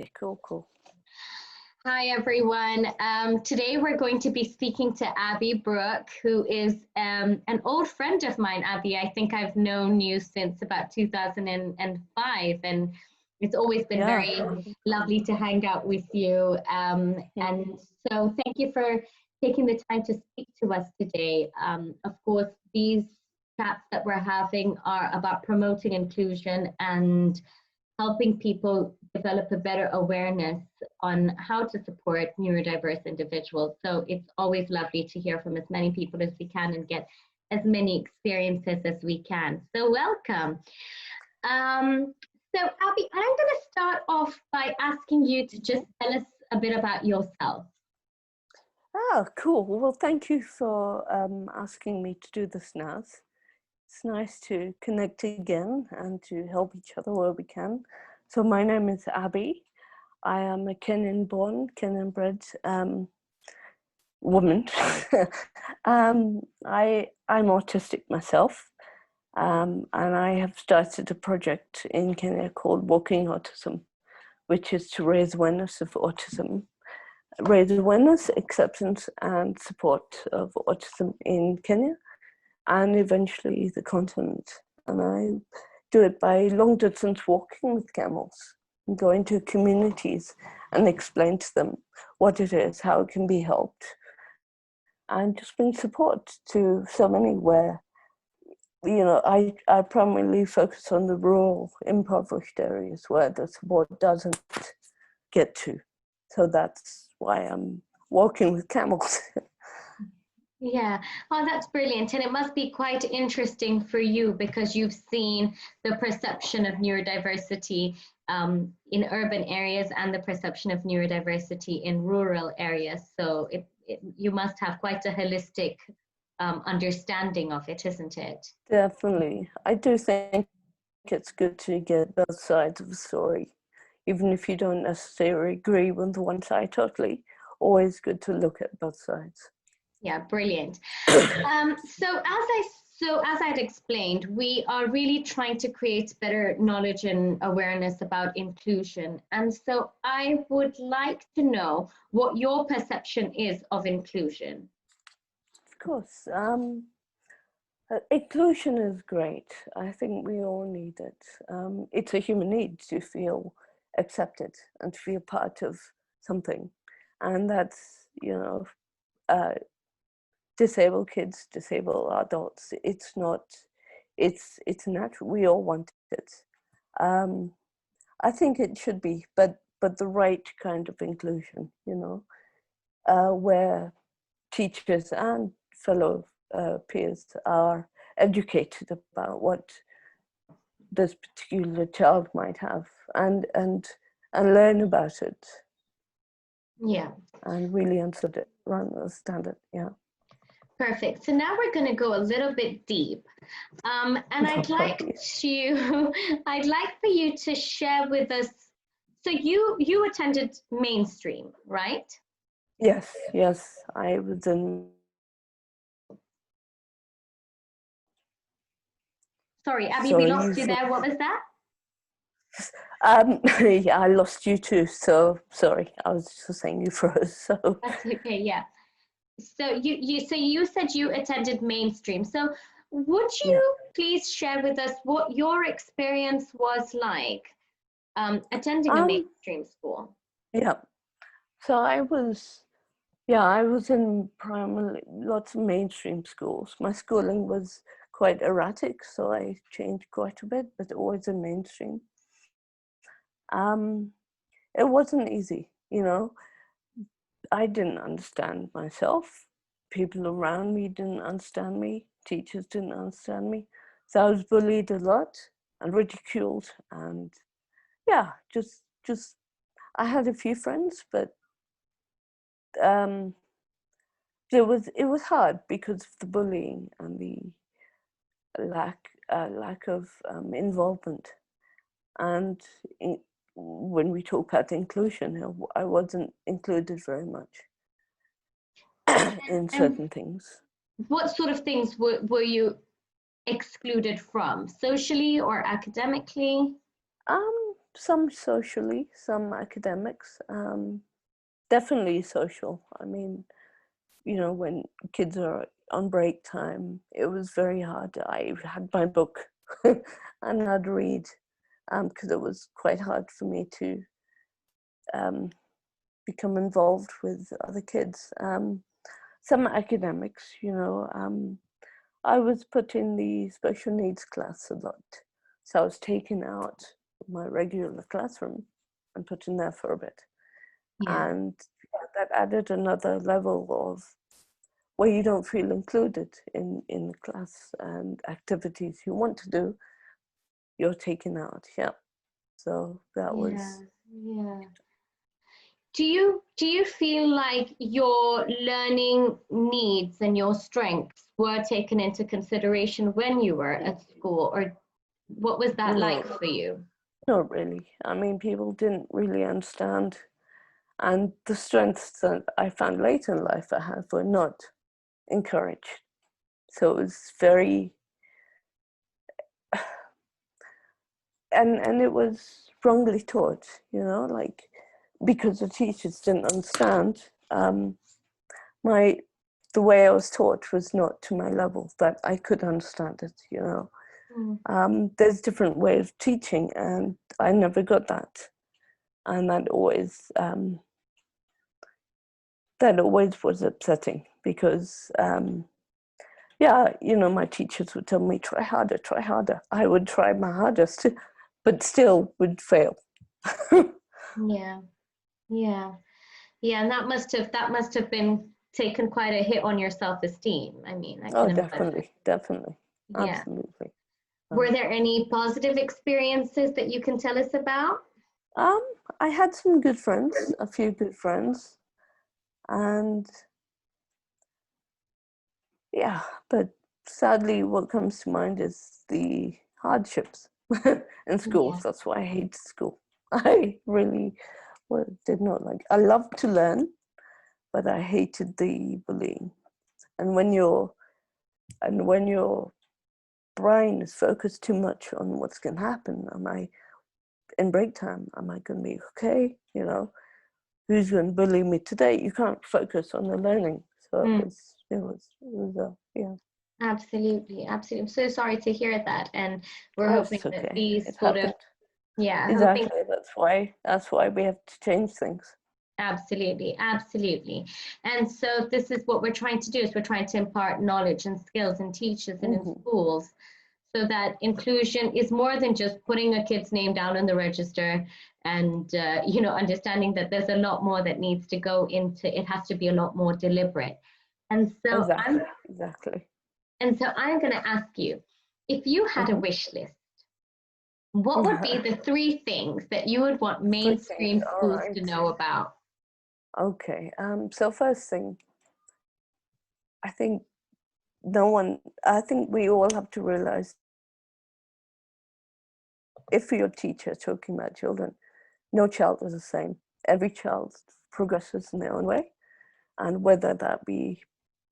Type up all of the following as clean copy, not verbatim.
Okay, cool, cool. Hi, everyone. Today we're going to be speaking to Abby Brooke, who is an old friend of mine, Abby. I think I've known you since about 2005, and it's always been Yeah. very lovely to hang out with you. And so thank you for taking the time to speak to us today. Of course, these chats that we're having are about promoting inclusion and helping people develop a better awareness on how to support neurodiverse individuals. So it's always lovely to hear from as many people as we can and get as many experiences as we can. So welcome. So Abby, I'm going to start off by asking you to just tell us a bit about yourself. Oh, cool. Well, thank you for asking me to do this now. It's nice to connect again and to help each other where we can. So my name is Abby. I am a Kenyan-born, Kenyan-bred woman. I'm autistic myself, and I have started a project in Kenya called Walking Autism, which is to raise awareness of autism, raise awareness, acceptance, and support of autism in Kenya, and eventually the continent. And I do it by long distance walking with camels and go into communities and explain to them what it is, how it can be helped, and just bring support to so many where, you know, I primarily focus on the rural, impoverished areas where the support doesn't get to. So that's why I'm walking with camels. Yeah, oh, that's brilliant. And it must be quite interesting for you because you've seen the perception of neurodiversity in urban areas and the perception of neurodiversity in rural areas. So you must have quite a holistic understanding of it, isn't it? Definitely. I do think it's good to get both sides of the story, even if you don't necessarily agree with the one side totally. Always good to look at both sides. Yeah, brilliant. So as I'd explained, we are really trying to create better knowledge and awareness about inclusion. And so I would like to know what your perception is of inclusion. Of course. Inclusion is great. I think we all need it. It's a human need to feel accepted and to feel part of something. And that's, you know, disabled kids, disabled adults. It's not, it's natural. We all want it. I think it should be, but the right kind of inclusion, you know, where teachers and fellow peers are educated about what this particular child might have and learn about it. Yeah. And really understand it. Yeah. Perfect. So now we're going to go a little bit deep, and I'd like to, I'd like for you to share with us. So you attended mainstream, right? Yes, I was in. Sorry, Abby, we lost you there. What was that? Yeah, I lost you too. So sorry, I was just saying you froze. So that's okay. Yeah. So you said you attended mainstream. So would you please share with us what your experience was like attending a mainstream school? Yeah. So I was in primarily lots of mainstream schools. My schooling was quite erratic, so I changed quite a bit, but always in mainstream. It wasn't easy, you know. I didn't understand myself. People around me didn't understand me. Teachers didn't understand me. So I was bullied a lot and ridiculed, and yeah, just I had a few friends, but it was hard because of the bullying and the lack of involvement. And when we talk about inclusion, I wasn't included very much in certain things. What sort of things were you excluded from, socially or academically? Some socially, some academics, definitely social. I mean, you know, when kids are on break time, it was very hard. I had my book and I'd read because it was quite hard for me to become involved with other kids. Some academics, you know, I was put in the special needs class a lot. So I was taken out of my regular classroom and put in there for a bit. Yeah. And that added another level of where you don't feel included in the class and activities you want to do, you're taken out. Yeah. So that Yeah. was. Yeah. Do you feel like your learning needs and your strengths were taken into consideration when you were at school, or what was that like No, for you? not really. I mean, people didn't really understand. And the strengths that I found later in life I had were not encouraged. So it was very, and it was wrongly taught, you know, like because the teachers didn't understand. My the way I was taught was not to my level that I could understand it, you know. There's different ways of teaching, and I never got that, and that always was upsetting because yeah, you know, my teachers would tell me try harder, try harder. I would try my hardest, but still would fail. Yeah. Yeah. Yeah, and that must have been taken quite a hit on your self-esteem. I mean, I Oh, can imagine. definitely, definitely, Yeah. absolutely. Were Um, there any positive experiences that you can tell us about? um, I had some good friends, a few good friends, and yeah, but sadly, what comes to mind is the hardships in schools. Yeah. That's why I hate school. I really did not like. I loved to learn, but I hated the bullying. And when your brain is focused too much on what's going to happen, am I in break time? Am I going to be okay? You know, who's going to bully me today? You can't focus on the learning. So Mm, yeah. absolutely, absolutely. I'm so sorry to hear that, and we're Oh, hoping it's that okay. these It sort of, happened. yeah, hoping. Exactly. That's why we have to change things. Absolutely, absolutely. And so this is what we're trying to do, is we're trying to impart knowledge and skills in teachers and in Hmm. schools, so that inclusion is more than just putting a kid's name down on the register and understanding that there's a lot more that needs to go into it. Has to be a lot more deliberate. And so i'm Exactly. I'm going to ask you, if you had a Hmm. wish list, what would be the three things that you would want Three things. mainstream All schools to right. know about? Okay. So first thing, I think no one. I think we all have to realize if you're a teacher talking about children, no child is the same. Every child progresses in their own way, and whether that be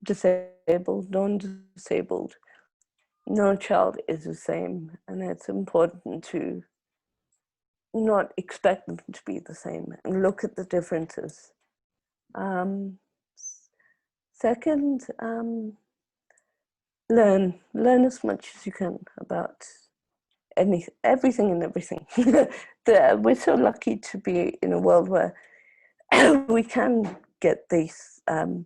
disabled, non-disabled, no child is the same, and it's important to not expect them to be the same and look at the differences. Um, Second, learn as much as you can about everything and everything. We're so lucky to be in a world where we can get these and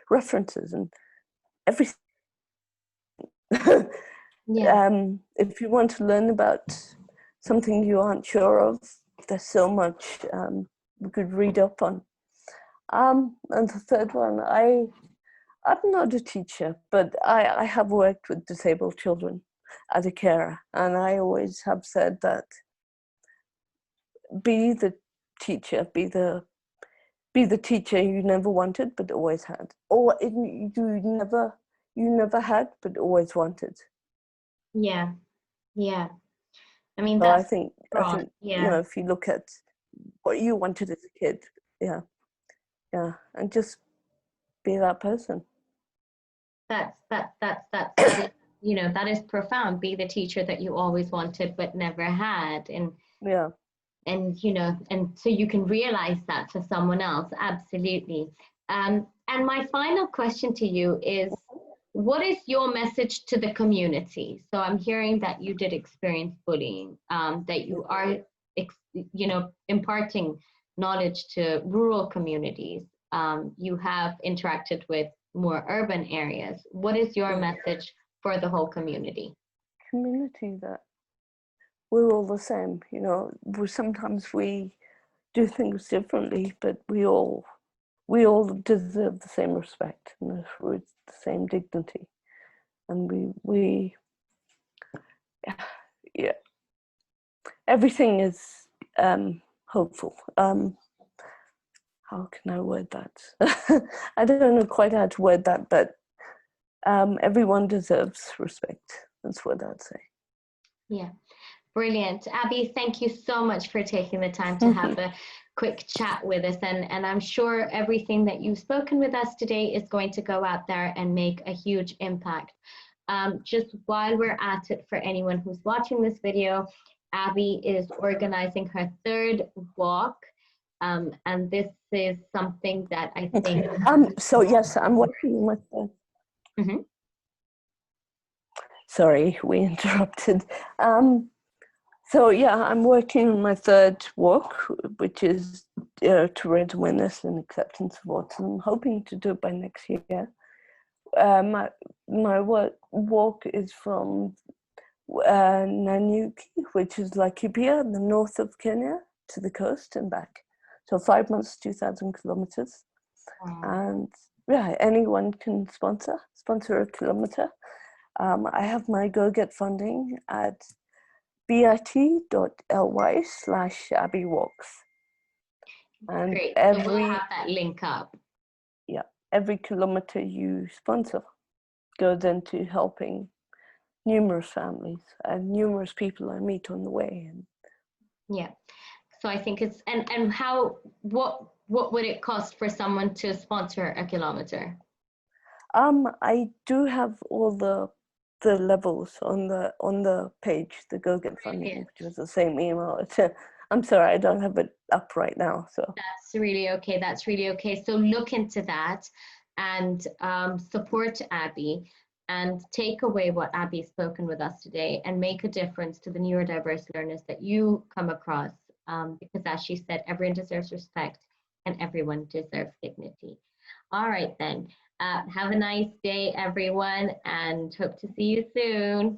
references and everything. Yeah. If you want to learn about something you aren't sure of, there's so much we could read up on. And the third one, I'm not a teacher, but I have worked with disabled children as a carer, and I always have said that be the teacher, be the teacher you never wanted but always had, or you never had but always wanted. Yeah. Yeah. I mean, So that's I broad. think you Yeah. know if you look at what you wanted as a kid, yeah, yeah, and just be that person. That's you know, that is profound. Be the teacher that you always wanted but never had. Yeah. And you know, and so you can realize that for someone else. Absolutely. And my final question to you is, what is your message to the community? So I'm hearing that you did experience bullying, that you are, you know, imparting knowledge to rural communities. You have interacted with more urban areas. What is your message for the whole community? Community that we're all the same, you know. Sometimes we do things differently, but we all deserve the same respect and the same dignity, and we yeah, everything is hopeful. How can I word that? I don't know quite how to word that, but everyone deserves respect. That's what I'd say. Yeah. Brilliant. Abby, thank you so much for taking the time to have a quick chat with us. And I'm sure everything that you've spoken with us today is going to go out there and make a huge impact. Just while we're at it, for anyone who's watching this video, Abby is organizing her third walk. And this is something that I think... So yes, I'm working with the... Mhm. Sorry, we interrupted. So yeah, I'm working on my third walk, which is to raise awareness and acceptance of autism. I'm hoping to do it by next year. My walk is from Nanyuki, which is Laikipia in the north of Kenya, to the coast and back. So 5 months, 2,000 kilometers. Wow. And yeah, anyone can sponsor a kilometer. I have my Go-Get funding at bit.ly/abbywalks. And Great. So we'll have that link up. Yeah, every kilometer you sponsor goes into helping numerous families and numerous people I meet on the way. And yeah, so I think it's and how what would it cost for someone to sponsor a kilometer? I do have all the levels on the page, the Go-Get funding, which was the same email. I'm sorry, I don't have it up right now. So that's really okay. That's really okay. So look into that and support Abby and take away what Abby's spoken with us today and make a difference to the neurodiverse learners that you come across. Because as she said, everyone deserves respect and everyone deserves dignity. All right then. Have a nice day, everyone, and hope to see you soon.